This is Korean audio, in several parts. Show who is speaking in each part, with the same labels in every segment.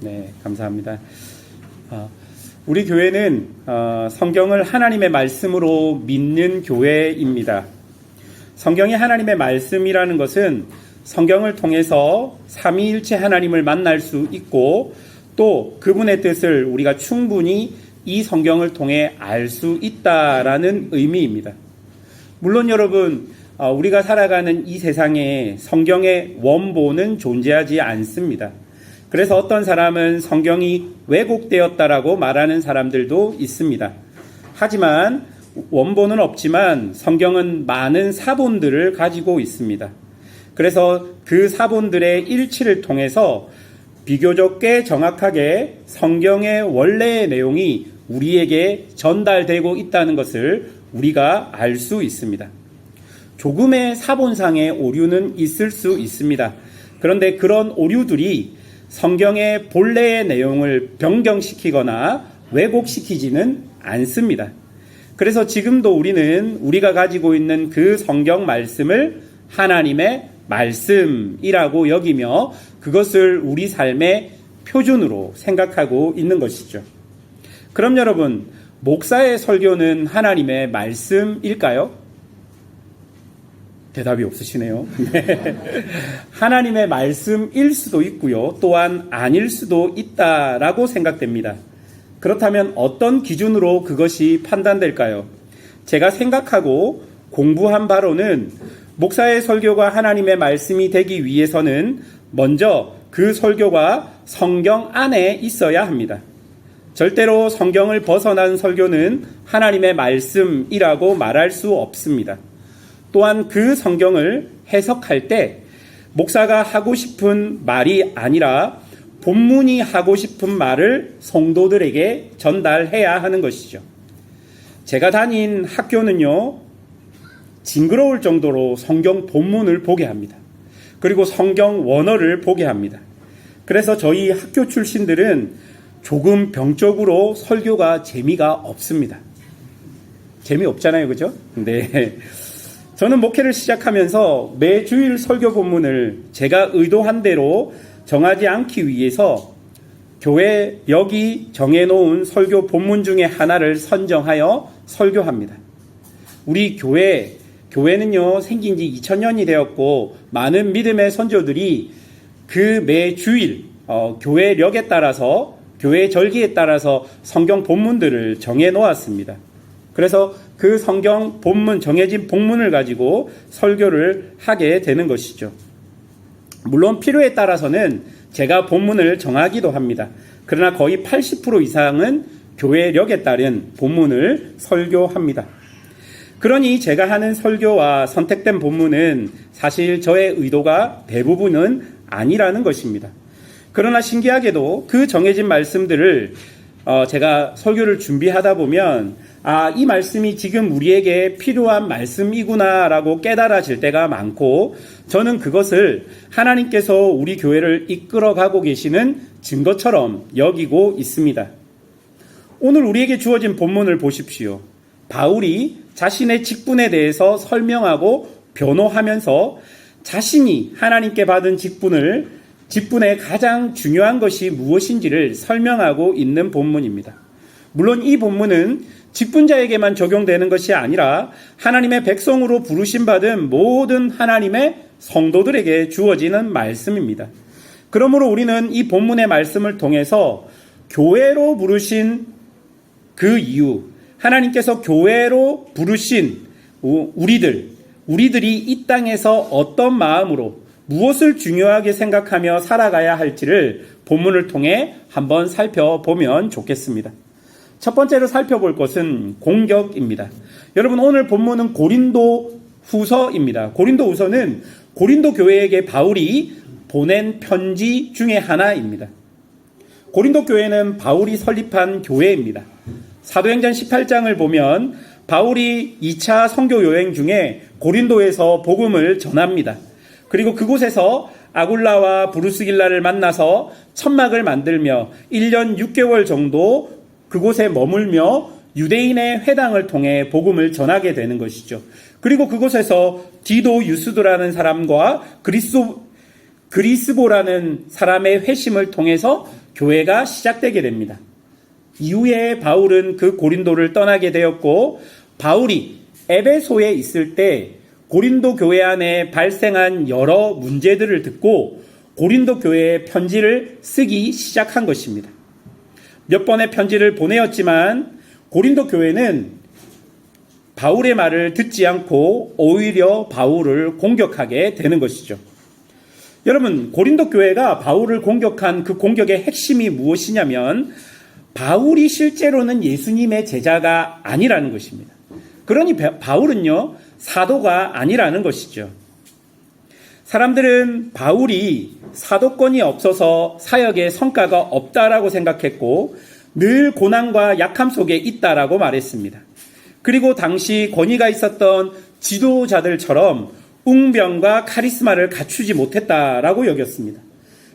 Speaker 1: 네, 감사합니다. 우리 교회는 성경을 하나님의 말씀으로 믿는 교회입니다. 성경이 하나님의 말씀이라는 것은 성경을 통해서 삼위일체 하나님을 만날 수 있고 또 그분의 뜻을 우리가 충분히 이 성경을 통해 알 수 있다라는 의미입니다. 물론 여러분, 우리가 살아가는 이 세상에 성경의 원본은 존재하지 않습니다. 그래서 어떤 사람은 성경이 왜곡되었다라고 말하는 사람들도 있습니다. 하지만 원본은 없지만 성경은 많은 사본들을 가지고 있습니다. 그래서 그 사본들의 일치를 통해서 비교적 꽤 정확하게 성경의 원래의 내용이 우리에게 전달되고 있다는 것을 우리가 알 수 있습니다. 조금의 사본상의 오류는 있을 수 있습니다. 그런데 그런 오류들이 성경의 본래의 내용을 변경시키거나 왜곡시키지는 않습니다. 그래서 지금도 우리는 우리가 가지고 있는 그 성경 말씀을 하나님의 말씀이라고 여기며 그것을 우리 삶의 표준으로 생각하고 있는 것이죠. 그럼 여러분, 목사의 설교는 하나님의 말씀일까요? 대답이 없으시네요. 네. 하나님의 말씀일 수도 있고요. 또한 아닐 수도 있다라고 생각됩니다. 그렇다면 어떤 기준으로 그것이 판단될까요? 제가 생각하고 공부한 바로는 목사의 설교가 하나님의 말씀이 되기 위해서는 먼저 그 설교가 성경 안에 있어야 합니다. 절대로 성경을 벗어난 설교는 하나님의 말씀이라고 말할 수 없습니다. 또한 그 성경을 해석할 때 목사가 하고 싶은 말이 아니라 본문이 하고 싶은 말을 성도들에게 전달해야 하는 것이죠. 제가 다닌 학교는요, 징그러울 정도로 성경 본문을 보게 합니다. 그리고 성경 원어를 보게 합니다. 그래서 저희 학교 출신들은 조금 병적으로 설교가 재미가 없습니다. 재미없잖아요, 그죠? 네. 저는 목회를 시작하면서 매주일 설교 본문을 제가 의도한 대로 정하지 않기 위해서 교회역이 정해놓은 설교 본문 중에 하나를 선정하여 설교합니다. 우리 교회는요, 생긴 지 2000년이 되었고 많은 믿음의 선조들이 그 매주일 교회력에 따라서 교회 절기에 따라서 성경 본문들을 정해놓았습니다. 그래서 그 성경 본문, 정해진 본문을 가지고 설교를 하게 되는 것이죠. 물론 필요에 따라서는 제가 본문을 정하기도 합니다. 그러나 거의 80% 이상은 교회력에 따른 본문을 설교합니다. 그러니 제가 하는 설교와 선택된 본문은 사실 저의 의도가 대부분은 아니라는 것입니다. 그러나 신기하게도 그 정해진 말씀들을 제가 설교를 준비하다 보면 이 말씀이 지금 우리에게 필요한 말씀이구나라고 깨달아질 때가 많고 저는 그것을 하나님께서 우리 교회를 이끌어가고 계시는 증거처럼 여기고 있습니다. 오늘 우리에게 주어진 본문을 보십시오. 바울이 자신의 직분에 대해서 설명하고 변호하면서 자신이 하나님께 받은 직분의 가장 중요한 것이 무엇인지를 설명하고 있는 본문입니다. 물론 이 본문은 직분자에게만 적용되는 것이 아니라 하나님의 백성으로 부르심 받은 모든 하나님의 성도들에게 주어지는 말씀입니다. 그러므로 우리는 이 본문의 말씀을 통해서 교회로 부르신 그 이유, 하나님께서 교회로 부르신 우리들이 이 땅에서 어떤 마음으로 무엇을 중요하게 생각하며 살아가야 할지를 본문을 통해 한번 살펴보면 좋겠습니다. 첫 번째로 살펴볼 것은 공격입니다. 여러분, 오늘 본문은 고린도 후서입니다. 고린도 후서는 고린도 교회에게 바울이 보낸 편지 중에 하나입니다. 고린도 교회는 바울이 설립한 교회입니다. 사도행전 18장을 보면 바울이 2차 선교 여행 중에 고린도에서 복음을 전합니다. 그리고 그곳에서 아굴라와 브루스길라를 만나서 천막을 만들며 1년 6개월 정도 그곳에 머물며 유대인의 회당을 통해 복음을 전하게 되는 것이죠. 그리고 그곳에서 디도 유스도라는 사람과 그리스보라는 사람의 회심을 통해서 교회가 시작되게 됩니다. 이후에 바울은 그 고린도를 떠나게 되었고, 바울이 에베소에 있을 때 고린도 교회 안에 발생한 여러 문제들을 듣고 고린도 교회에 편지를 쓰기 시작한 것입니다. 몇 번의 편지를 보내었지만 고린도 교회는 바울의 말을 듣지 않고 오히려 바울을 공격하게 되는 것이죠. 여러분, 고린도 교회가 바울을 공격한 그 공격의 핵심이 무엇이냐면 바울이 실제로는 예수님의 제자가 아니라는 것입니다. 그러니 바울은요, 사도가 아니라는 것이죠. 사람들은 바울이 사도권이 없어서 사역에 성과가 없다라고 생각했고 늘 고난과 약함 속에 있다라고 말했습니다. 그리고 당시 권위가 있었던 지도자들처럼 웅변과 카리스마를 갖추지 못했다라고 여겼습니다.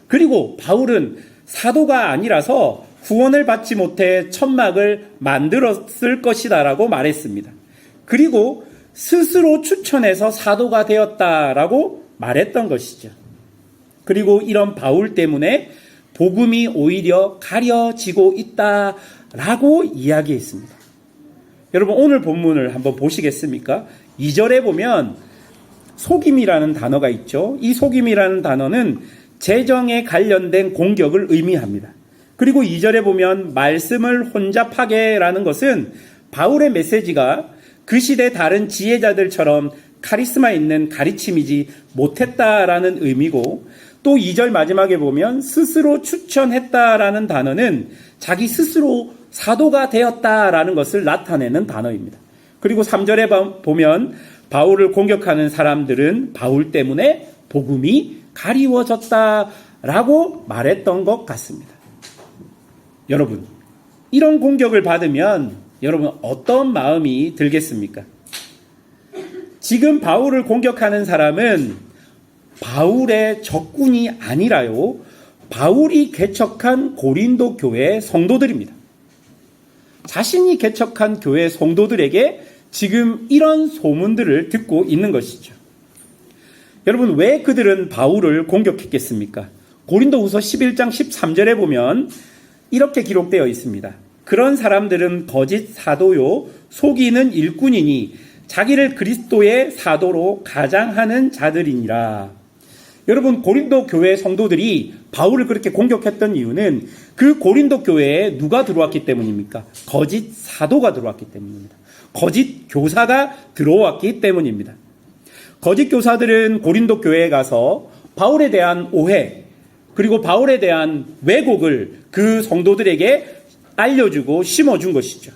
Speaker 1: 그리고 바울은 사도가 아니라서 구원을 받지 못해 천막을 만들었을 것이다라고 말했습니다. 그리고 스스로 추천해서 사도가 되었다라고 말했던 것이죠. 그리고 이런 바울 때문에 복음이 오히려 가려지고 있다라고 이야기했습니다. 여러분, 오늘 본문을 한번 보시겠습니까? 2절에 보면 속임이라는 단어가 있죠. 이 속임이라는 단어는 재정에 관련된 공격을 의미합니다. 그리고 2절에 보면 말씀을 혼잡하게라는 것은 바울의 메시지가 그 시대 다른 지혜자들처럼 카리스마 있는 가르침이지 못했다라는 의미고, 또 2절 마지막에 보면 스스로 추천했다라는 단어는 자기 스스로 사도가 되었다라는 것을 나타내는 단어입니다. 그리고 3절에 보면 바울을 공격하는 사람들은 바울 때문에 복음이 가리워졌다라고 말했던 것 같습니다. 여러분, 이런 공격을 받으면 여러분 어떤 마음이 들겠습니까? 지금 바울을 공격하는 사람은 바울의 적군이 아니라요, 바울이 개척한 고린도 교회 성도들입니다. 자신이 개척한 교회 성도들에게 지금 이런 소문들을 듣고 있는 것이죠. 여러분, 왜 그들은 바울을 공격했겠습니까? 고린도후서 11장 13절에 보면 이렇게 기록되어 있습니다. 그런 사람들은 거짓 사도요 속이는 일꾼이니 자기를 그리스도의 사도로 가장하는 자들이니라. 여러분, 고린도 교회 성도들이 바울을 그렇게 공격했던 이유는 그 고린도 교회에 누가 들어왔기 때문입니까? 거짓 사도가 들어왔기 때문입니다. 거짓 교사가 들어왔기 때문입니다. 거짓 교사들은 고린도 교회에 가서 바울에 대한 오해, 그리고 바울에 대한 왜곡을 그 성도들에게 알려주고 심어준 것이죠.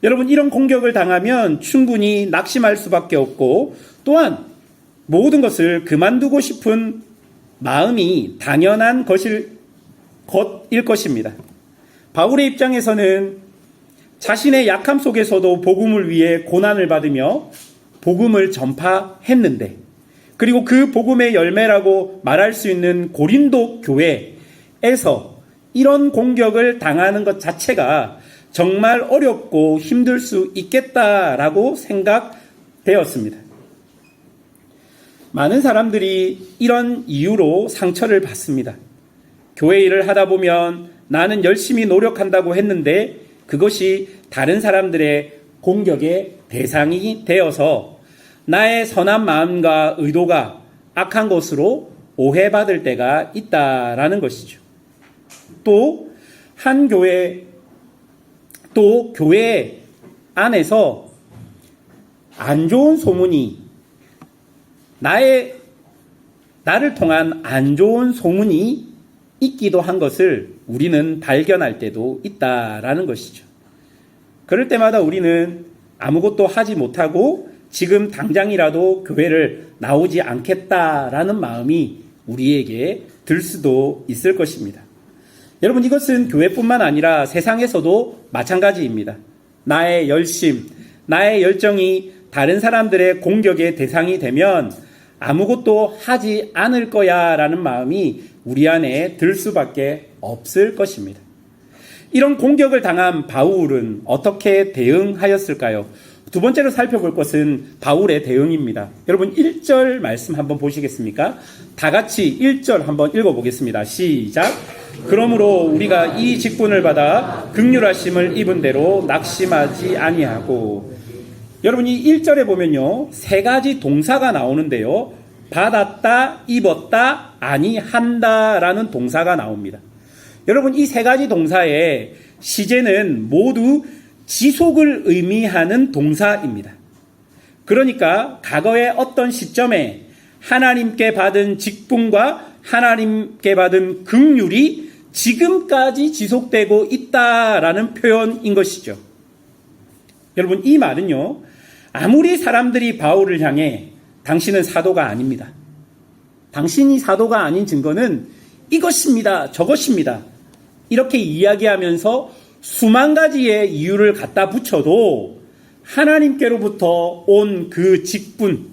Speaker 1: 여러분, 이런 공격을 당하면 충분히 낙심할 수밖에 없고, 또한 모든 것을 그만두고 싶은 마음이 당연한 것일 것입니다. 바울의 입장에서는 자신의 약함 속에서도 복음을 위해 고난을 받으며 복음을 전파했는데, 그리고 그 복음의 열매라고 말할 수 있는 고린도 교회에서 이런 공격을 당하는 것 자체가 정말 어렵고 힘들 수 있겠다라고 생각되었습니다. 많은 사람들이 이런 이유로 상처를 받습니다. 교회 일을 하다 보면 나는 열심히 노력한다고 했는데 그것이 다른 사람들의 공격의 대상이 되어서 나의 선한 마음과 의도가 악한 것으로 오해받을 때가 있다라는 것이죠. 또 교회 안에서 안 좋은 소문이 나를 통한 안 좋은 소문이 있기도 한 것을 우리는 발견할 때도 있다라는 것이죠. 그럴 때마다 우리는 아무것도 하지 못하고 지금 당장이라도 교회를 나오지 않겠다라는 마음이 우리에게 들 수도 있을 것입니다. 여러분, 이것은 교회뿐만 아니라 세상에서도 마찬가지입니다. 나의 열심, 나의 열정이 다른 사람들의 공격의 대상이 되면 아무것도 하지 않을 거야 라는 마음이 우리 안에 들 수밖에 없을 것입니다. 이런 공격을 당한 바울은 어떻게 대응하였을까요? 두 번째로 살펴볼 것은 바울의 대응입니다. 여러분 1절 말씀 한번 보시겠습니까? 다 같이 1절 한번 읽어보겠습니다. 시작. 그러므로 우리가 이 직분을 받아 긍휼하심을 입은 대로 낙심하지 아니하고. 여러분 이 1절에 보면요, 세 가지 동사가 나오는데요, 받았다, 입었다, 아니한다 라는 동사가 나옵니다. 여러분 이 세 가지 동사의 시제는 모두 지속을 의미하는 동사입니다. 그러니까 과거의 어떤 시점에 하나님께 받은 직분과 하나님께 받은 긍휼이 지금까지 지속되고 있다라는 표현인 것이죠. 여러분 이 말은요, 아무리 사람들이 바울을 향해 당신은 사도가 아닙니다, 당신이 사도가 아닌 증거는 이것입니다, 저것입니다, 이렇게 이야기하면서 수만 가지의 이유를 갖다 붙여도 하나님께로부터 온 그 직분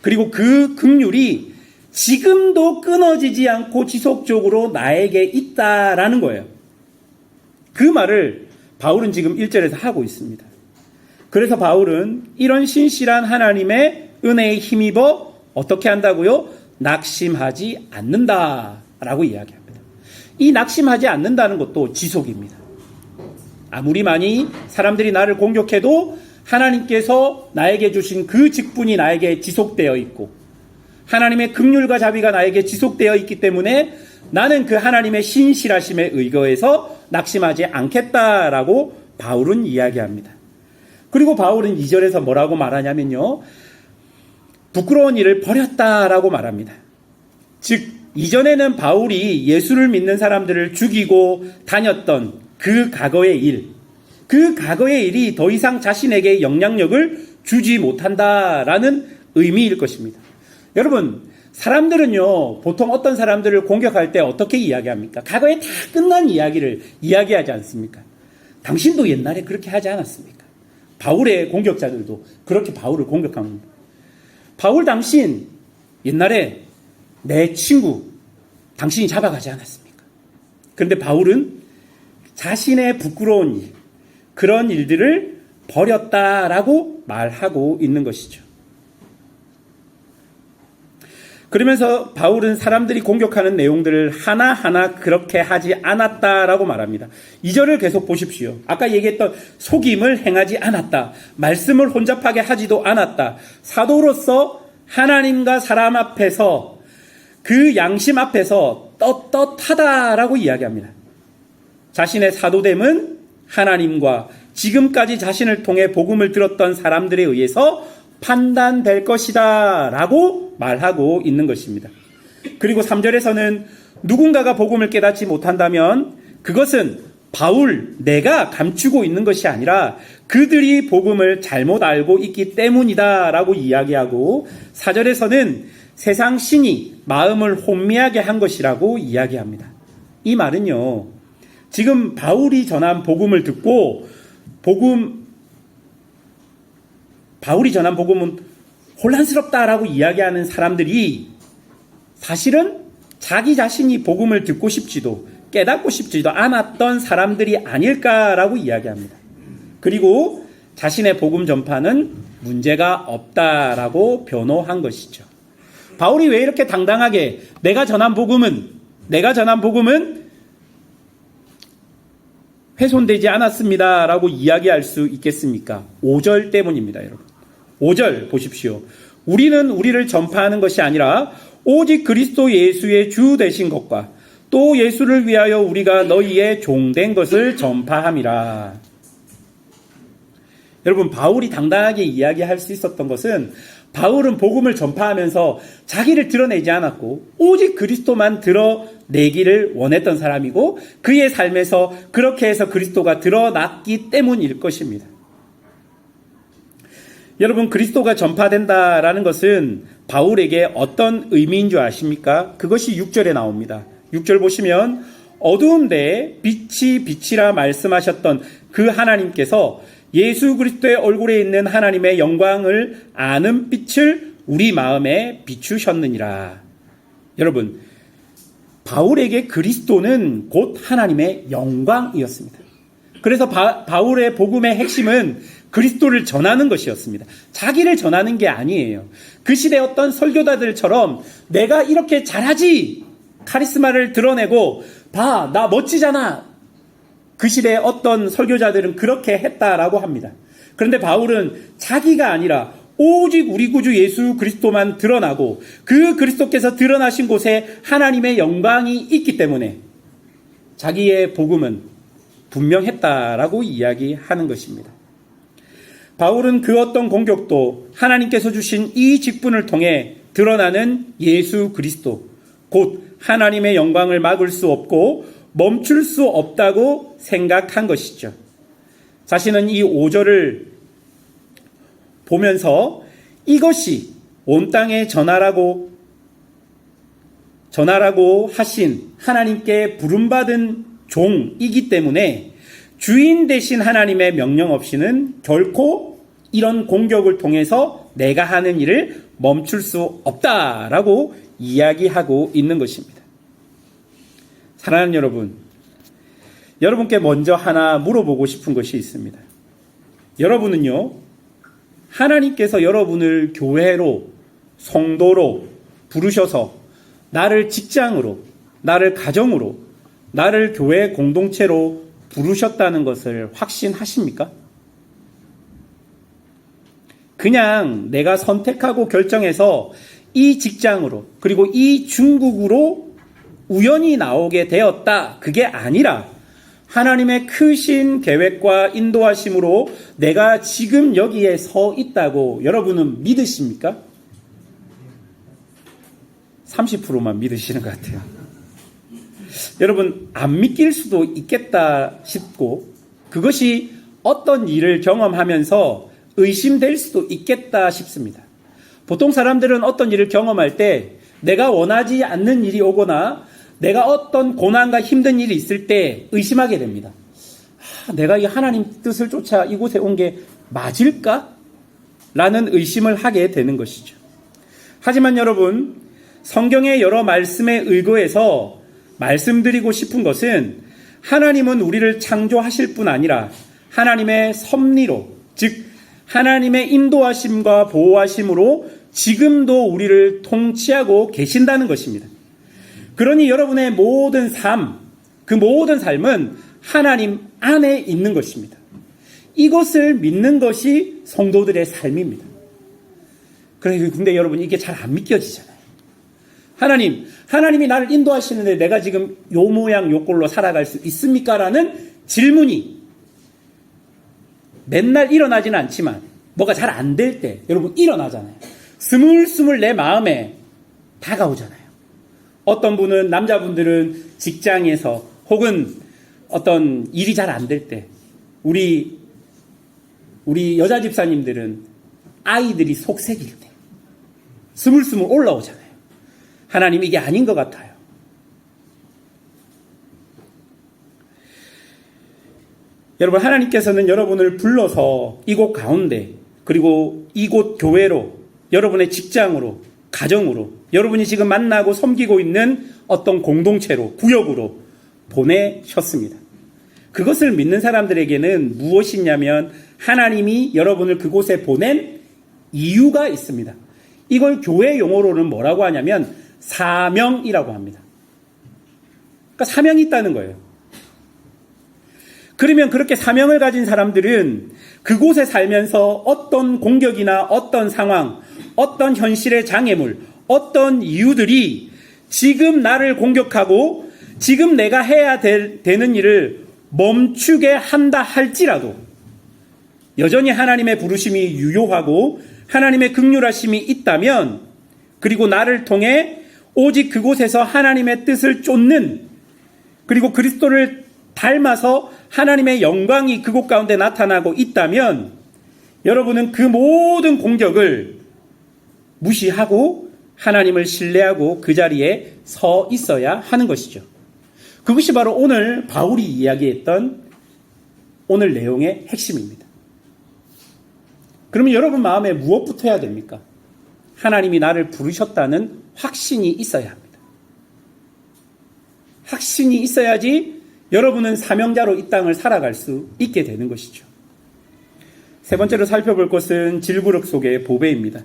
Speaker 1: 그리고 그 긍휼이 지금도 끊어지지 않고 지속적으로 나에게 있다라는 거예요. 그 말을 바울은 지금 1절에서 하고 있습니다. 그래서 바울은 이런 신실한 하나님의 은혜에 힘입어 어떻게 한다고요? 낙심하지 않는다라고 이야기합니다. 이 낙심하지 않는다는 것도 지속입니다. 아무리 많이 사람들이 나를 공격해도 하나님께서 나에게 주신 그 직분이 나에게 지속되어 있고 하나님의 긍휼과 자비가 나에게 지속되어 있기 때문에 나는 그 하나님의 신실하심에 의거해서 낙심하지 않겠다라고 바울은 이야기합니다. 그리고 바울은 2절에서 뭐라고 말하냐면요, 부끄러운 일을 버렸다라고 말합니다. 즉 이전에는 바울이 예수를 믿는 사람들을 죽이고 다녔던 그 과거의 일, 그 과거의 일이 더 이상 자신에게 영향력을 주지 못한다라는 의미일 것입니다. 여러분, 사람들은요, 보통 어떤 사람들을 공격할 때 어떻게 이야기합니까? 과거에 다 끝난 이야기를 이야기하지 않습니까? 당신도 옛날에 그렇게 하지 않았습니까? 바울의 공격자들도 그렇게 바울을 공격합니다. 바울 당신 옛날에 내 친구 당신이 잡아가지 않았습니까? 그런데 바울은 자신의 부끄러운 일, 그런 일들을 버렸다라고 말하고 있는 것이죠. 그러면서 바울은 사람들이 공격하는 내용들을 하나하나 그렇게 하지 않았다라고 말합니다. 2절을 계속 보십시오. 아까 얘기했던 속임을 행하지 않았다, 말씀을 혼잡하게 하지도 않았다, 사도로서 하나님과 사람 앞에서 그 양심 앞에서 떳떳하다라고 이야기합니다. 자신의 사도됨은 하나님과 지금까지 자신을 통해 복음을 들었던 사람들에 의해서 판단될 것이다 라고 말하고 있는 것입니다. 그리고 3절에서는 누군가가 복음을 깨닫지 못한다면 그것은 바울, 내가 감추고 있는 것이 아니라 그들이 복음을 잘못 알고 있기 때문이다 라고 이야기하고, 4절에서는 세상 신이 마음을 혼미하게 한 것이라고 이야기합니다. 이 말은요, 지금 바울이 전한 복음을 듣고 바울이 전한 복음은 혼란스럽다라고 이야기하는 사람들이 사실은 자기 자신이 복음을 듣고 싶지도 깨닫고 싶지도 않았던 사람들이 아닐까라고 이야기합니다. 그리고 자신의 복음 전파는 문제가 없다라고 변호한 것이죠. 바울이 왜 이렇게 당당하게 내가 전한 복음은 훼손되지 않았습니다 라고 이야기할 수 있겠습니까? 5절 때문입니다. 여러분 5절 보십시오. 우리는 우리를 전파하는 것이 아니라 오직 그리스도 예수의 주 되신 것과 또 예수를 위하여 우리가 너희의 종된 것을 전파함이라. 여러분, 바울이 당당하게 이야기할 수 있었던 것은 바울은 복음을 전파하면서 자기를 드러내지 않았고 오직 그리스도만 드러내기를 원했던 사람이고 그의 삶에서 그렇게 해서 그리스도가 드러났기 때문일 것입니다. 여러분, 그리스도가 전파된다라는 것은 바울에게 어떤 의미인 줄 아십니까? 그것이 6절에 나옵니다. 6절 보시면 어두운데 빛이 빛이라 말씀하셨던 그 하나님께서 예수 그리스도의 얼굴에 있는 하나님의 영광을 아는 빛을 우리 마음에 비추셨느니라. 여러분, 바울에게 그리스도는 곧 하나님의 영광이었습니다. 그래서 바울의 복음의 핵심은 그리스도를 전하는 것이었습니다. 자기를 전하는 게 아니에요. 그 시대 어떤 설교자들처럼 내가 이렇게 잘하지, 카리스마를 드러내고 봐, 나 멋지잖아. 그 시대의 어떤 설교자들은 그렇게 했다라고 합니다. 그런데 바울은 자기가 아니라 오직 우리 구주 예수 그리스도만 드러나고 그 그리스도께서 드러나신 곳에 하나님의 영광이 있기 때문에 자기의 복음은 분명했다라고 이야기하는 것입니다. 바울은 그 어떤 공격도 하나님께서 주신 이 직분을 통해 드러나는 예수 그리스도, 곧 하나님의 영광을 막을 수 없고 멈출 수 없다고 생각한 것이죠. 자신은 이 5절을 보면서 이것이 온 땅에 전하라고 하신 하나님께 부름받은 종이기 때문에 주인 되신 하나님의 명령 없이는 결코 이런 공격을 통해서 내가 하는 일을 멈출 수 없다라고 이야기하고 있는 것입니다. 사랑하는 여러분, 여러분께 먼저 하나 물어보고 싶은 것이 있습니다. 여러분은요, 하나님께서 여러분을 교회로, 성도로 부르셔서 나를 직장으로, 나를 가정으로, 나를 교회 공동체로 부르셨다는 것을 확신하십니까? 그냥 내가 선택하고 결정해서 이 직장으로, 그리고 이 중국으로 우연히 나오게 되었다, 그게 아니라 하나님의 크신 계획과 인도하심으로 내가 지금 여기에 서 있다고 여러분은 믿으십니까? 30%만 믿으시는 것 같아요. 여러분, 안 믿길 수도 있겠다 싶고, 그것이 어떤 일을 경험하면서 의심될 수도 있겠다 싶습니다. 보통 사람들은 어떤 일을 경험할 때 내가 원하지 않는 일이 오거나 내가 어떤 고난과 힘든 일이 있을 때 의심하게 됩니다. 내가 이 하나님 뜻을 쫓아 이곳에 온 게 맞을까? 라는 의심을 하게 되는 것이죠. 하지만 여러분, 성경의 여러 말씀에 의거해서 말씀드리고 싶은 것은 하나님은 우리를 창조하실 뿐 아니라 하나님의 섭리로, 즉 하나님의 인도하심과 보호하심으로 지금도 우리를 통치하고 계신다는 것입니다. 그러니 여러분의 모든 삶, 그 모든 삶은 하나님 안에 있는 것입니다. 이것을 믿는 것이 성도들의 삶입니다. 근데 여러분, 이게 잘 안 믿겨지잖아요. 하나님이 나를 인도하시는데 내가 지금 요 모양 요 꼴로 살아갈 수 있습니까? 라는 질문이 맨날 일어나지는 않지만 뭐가 잘 안 될 때 여러분 일어나잖아요. 스물스물 내 마음에 다가오잖아요. 어떤 분은, 남자분들은 직장에서 혹은 어떤 일이 잘 안 될 때, 우리 여자 집사님들은 아이들이 속색일 때 스물스물 올라오잖아요. 하나님, 이게 아닌 것 같아요. 여러분, 하나님께서는 여러분을 불러서 이곳 가운데, 그리고 이곳 교회로, 여러분의 직장으로, 가정으로, 여러분이 지금 만나고 섬기고 있는 어떤 공동체로, 구역으로 보내셨습니다. 그것을 믿는 사람들에게는 무엇이냐면 하나님이 여러분을 그곳에 보낸 이유가 있습니다. 이걸 교회 용어로는 뭐라고 하냐면 사명이라고 합니다. 그러니까 사명이 있다는 거예요. 그러면 그렇게 사명을 가진 사람들은 그곳에 살면서 어떤 공격이나 어떤 상황, 어떤 현실의 장애물, 어떤 이유들이 지금 나를 공격하고 지금 내가 해야 되는 일을 멈추게 한다 할지라도 여전히 하나님의 부르심이 유효하고 하나님의 긍휼하심이 있다면, 그리고 나를 통해 오직 그곳에서 하나님의 뜻을 쫓는, 그리고 그리스도를 닮아서 하나님의 영광이 그곳 가운데 나타나고 있다면 여러분은 그 모든 공격을 무시하고 하나님을 신뢰하고 그 자리에 서 있어야 하는 것이죠. 그것이 바로 오늘 바울이 이야기했던 오늘 내용의 핵심입니다. 그러면 여러분 마음에 무엇부터 해야 됩니까? 하나님이 나를 부르셨다는 확신이 있어야 합니다. 확신이 있어야지 여러분은 사명자로 이 땅을 살아갈 수 있게 되는 것이죠. 세 번째로 살펴볼 것은 질그릇 속의 보배입니다.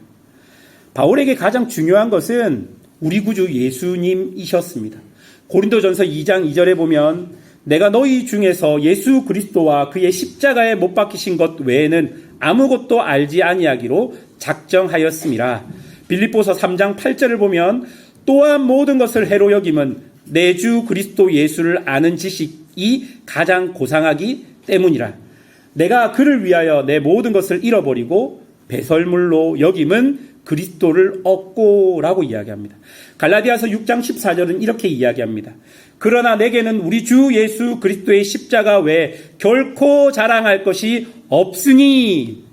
Speaker 1: 바울에게 가장 중요한 것은 우리 구주 예수님이셨습니다. 고린도전서 2장 2절에 보면 내가 너희 중에서 예수 그리스도와 그의 십자가에 못 박히신 것 외에는 아무것도 알지 아니하기로 작정하였음이라. 빌립보서 3장 8절을 보면 또한 모든 것을 해로 여김은 내 주 그리스도 예수를 아는 지식이 가장 고상하기 때문이라. 내가 그를 위하여 내 모든 것을 잃어버리고 배설물로 여김은 그리스도를 얻고라고 이야기합니다. 갈라디아서 6장 14절은 이렇게 이야기합니다. 그러나 내게는 우리 주 예수 그리스도의 십자가 외에 결코 자랑할 것이 없으니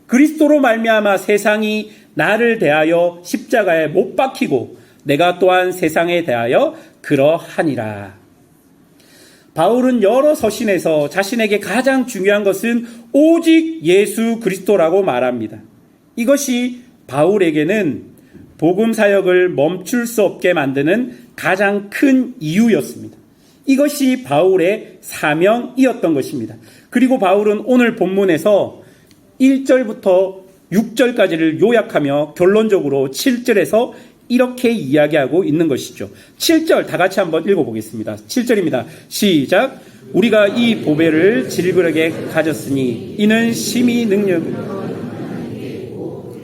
Speaker 1: 그리스도로 말미암아 세상이 나를 대하여 십자가에 못 박히고 내가 또한 세상에 대하여 그러하니라. 바울은 여러 서신에서 자신에게 가장 중요한 것은 오직 예수 그리스도라고 말합니다. 이것이 바울에게는 복음 사역을 멈출 수 없게 만드는 가장 큰 이유였습니다. 이것이 바울의 사명이었던 것입니다. 그리고 바울은 오늘 본문에서 1절부터 6절까지를 요약하며 결론적으로 7절에서 이렇게 이야기하고 있는 것이죠. 7절 다 같이 한번 읽어보겠습니다. 7절입니다. 시작. 우리가 이 보배를 질그릇에 가졌으니 이는 심히 능력을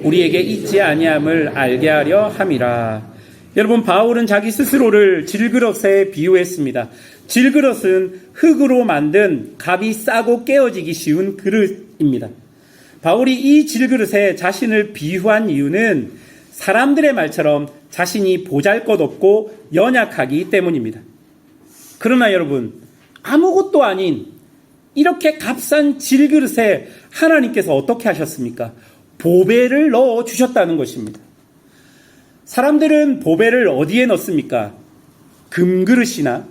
Speaker 1: 우리에게 있지 아니함을 알게 하려 함이라. 여러분, 바울은 자기 스스로를 질그릇에 비유했습니다. 질그릇은 흙으로 만든 값이 싸고 깨어지기 쉬운 그릇입니다. 바울이 이 질그릇에 자신을 비유한 이유는 사람들의 말처럼 자신이 보잘것없고 연약하기 때문입니다. 그러나 여러분, 아무것도 아닌 이렇게 값싼 질그릇에 하나님께서 어떻게 하셨습니까? 보배를 넣어 주셨다는 것입니다. 사람들은 보배를 어디에 넣습니까? 금그릇이나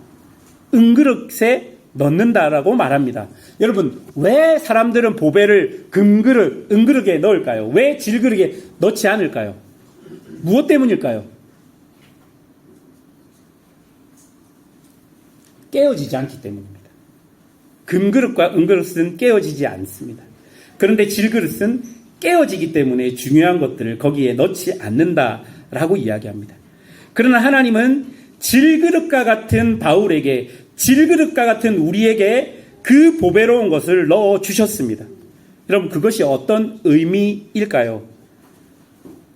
Speaker 1: 은그릇에 넣는다라고 말합니다. 여러분, 왜 사람들은 보배를 금그릇, 은그릇에 넣을까요? 왜 질그릇에 넣지 않을까요? 무엇 때문일까요? 깨어지지 않기 때문입니다. 금그릇과 은그릇은 깨어지지 않습니다. 그런데 질그릇은 깨어지기 때문에 중요한 것들을 거기에 넣지 않는다라고 이야기합니다. 그러나 하나님은 질그릇과 같은 바울에게, 질그릇과 같은 우리에게 그 보배로운 것을 넣어 주셨습니다. 여러분, 그것이 어떤 의미일까요?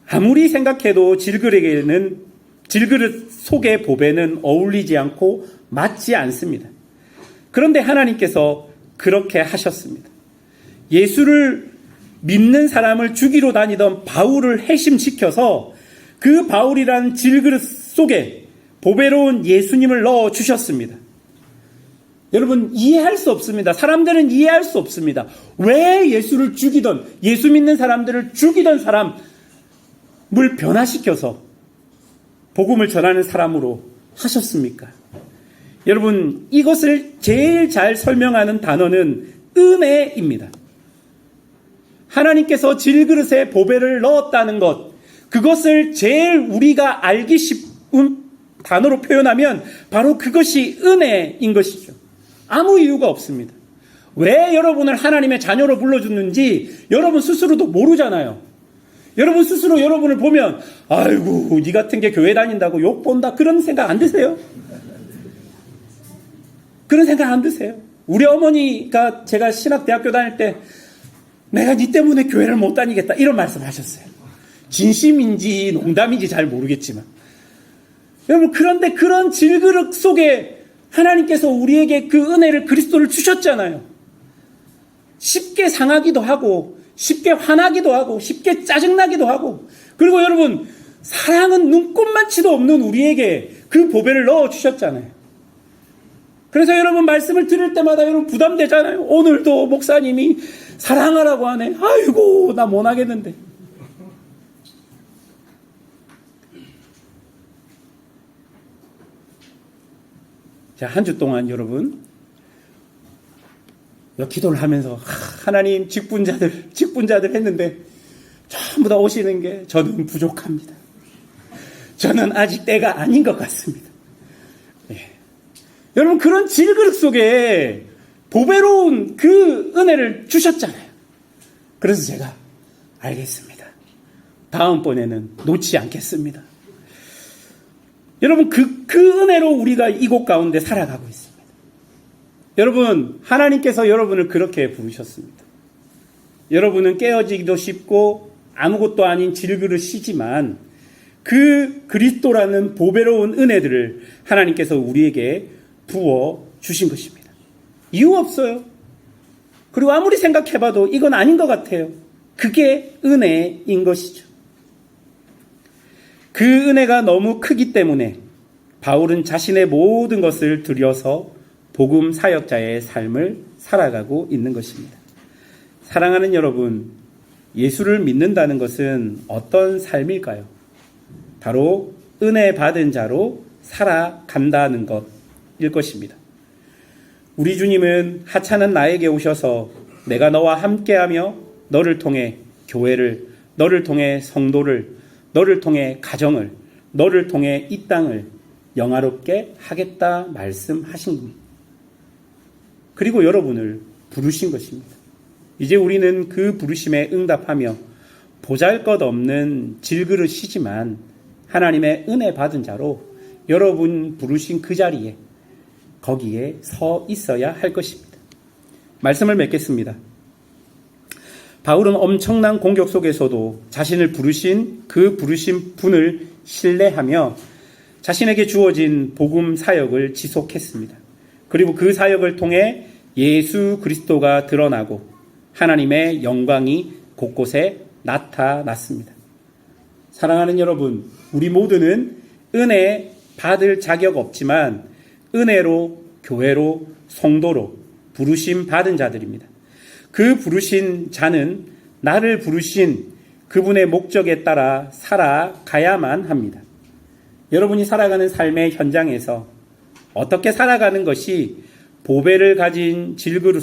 Speaker 1: 아무리 생각해도 질그릇에는, 질그릇 속의 보배는 어울리지 않고 맞지 않습니다. 그런데 하나님께서 그렇게 하셨습니다. 예수를 믿는 사람을 죽이러 다니던 바울을 해심시켜서 그 바울이라는 질그릇 속에 보배로운 예수님을 넣어 주셨습니다. 여러분, 이해할 수 없습니다. 사람들은 이해할 수 없습니다. 왜 예수를 죽이던, 예수 믿는 사람들을 죽이던 사람을 변화시켜서 복음을 전하는 사람으로 하셨습니까? 여러분, 이것을 제일 잘 설명하는 단어는 은혜입니다. 하나님께서 질그릇에 보배를 넣었다는 것, 그것을 제일 우리가 알기 쉬운 단어로 표현하면 바로 그것이 은혜인 것이죠. 아무 이유가 없습니다. 왜 여러분을 하나님의 자녀로 불러줬는지 여러분 스스로도 모르잖아요. 여러분 스스로 여러분을 보면 아이고, 니 같은 게 교회 다닌다고 욕 본다, 그런 생각 안 드세요? 그런 생각 안 드세요? 우리 어머니가 제가 신학대학교 다닐 때 내가 니 때문에 교회를 못 다니겠다, 이런 말씀을 하셨어요. 진심인지 농담인지 잘 모르겠지만. 여러분, 그런데 그런 질그릇 속에 하나님께서 우리에게 그 은혜를, 그리스도를 주셨잖아요. 쉽게 상하기도 하고, 쉽게 화나기도 하고, 쉽게 짜증나기도 하고, 그리고 여러분, 사랑은 눈꼽만치도 없는 우리에게 그 보배를 넣어주셨잖아요. 그래서 여러분, 말씀을 들을 때마다 여러분 부담되잖아요. 오늘도 목사님이 사랑하라고 하네. 아이고, 나 못하겠는데. 자, 한 주 동안 여러분, 기도를 하면서 하나님, 직분자들 했는데 전부 다 오시는 게 저는 부족합니다. 저는 아직 때가 아닌 것 같습니다. 네. 여러분, 그런 질그릇 속에 보배로운 그 은혜를 주셨잖아요. 그래서 제가 알겠습니다. 다음번에는 놓지 않겠습니다. 여러분, 그 은혜로 우리가 이곳 가운데 살아가고 있습니다. 여러분, 하나님께서 여러분을 그렇게 부르셨습니다. 여러분은 깨어지기도 쉽고 아무것도 아닌 질그릇이지만 그 그리스도라는 보배로운 은혜들을 하나님께서 우리에게 부어 주신 것입니다. 이유 없어요. 그리고 아무리 생각해봐도 이건 아닌 것 같아요. 그게 은혜인 것이죠. 그 은혜가 너무 크기 때문에 바울은 자신의 모든 것을 들여서 복음 사역자의 삶을 살아가고 있는 것입니다. 사랑하는 여러분, 예수를 믿는다는 것은 어떤 삶일까요? 바로 은혜 받은 자로 살아간다는 것일 것입니다. 우리 주님은 하찮은 나에게 오셔서 내가 너와 함께하며 너를 통해 교회를, 너를 통해 성도를, 너를 통해 가정을, 너를 통해 이 땅을 영화롭게 하겠다 말씀하신 겁니다. 그리고 여러분을 부르신 것입니다. 이제 우리는 그 부르심에 응답하며 보잘것없는 질그릇이지만 하나님의 은혜 받은 자로 여러분 부르신 그 자리에 거기에 서 있어야 할 것입니다. 말씀을 맺겠습니다. 바울은 엄청난 공격 속에서도 자신을 부르신 그 부르신 분을 신뢰하며 자신에게 주어진 복음 사역을 지속했습니다. 그리고 그 사역을 통해 예수 그리스도가 드러나고 하나님의 영광이 곳곳에 나타났습니다. 사랑하는 여러분, 우리 모두는 은혜 받을 자격 없지만 은혜로, 교회로, 성도로 부르심 받은 자들입니다. 그 부르신 자는 나를 부르신 그분의 목적에 따라 살아가야만 합니다. 여러분이 살아가는 삶의 현장에서 어떻게 살아가는 것이 보배를 가진 질그릇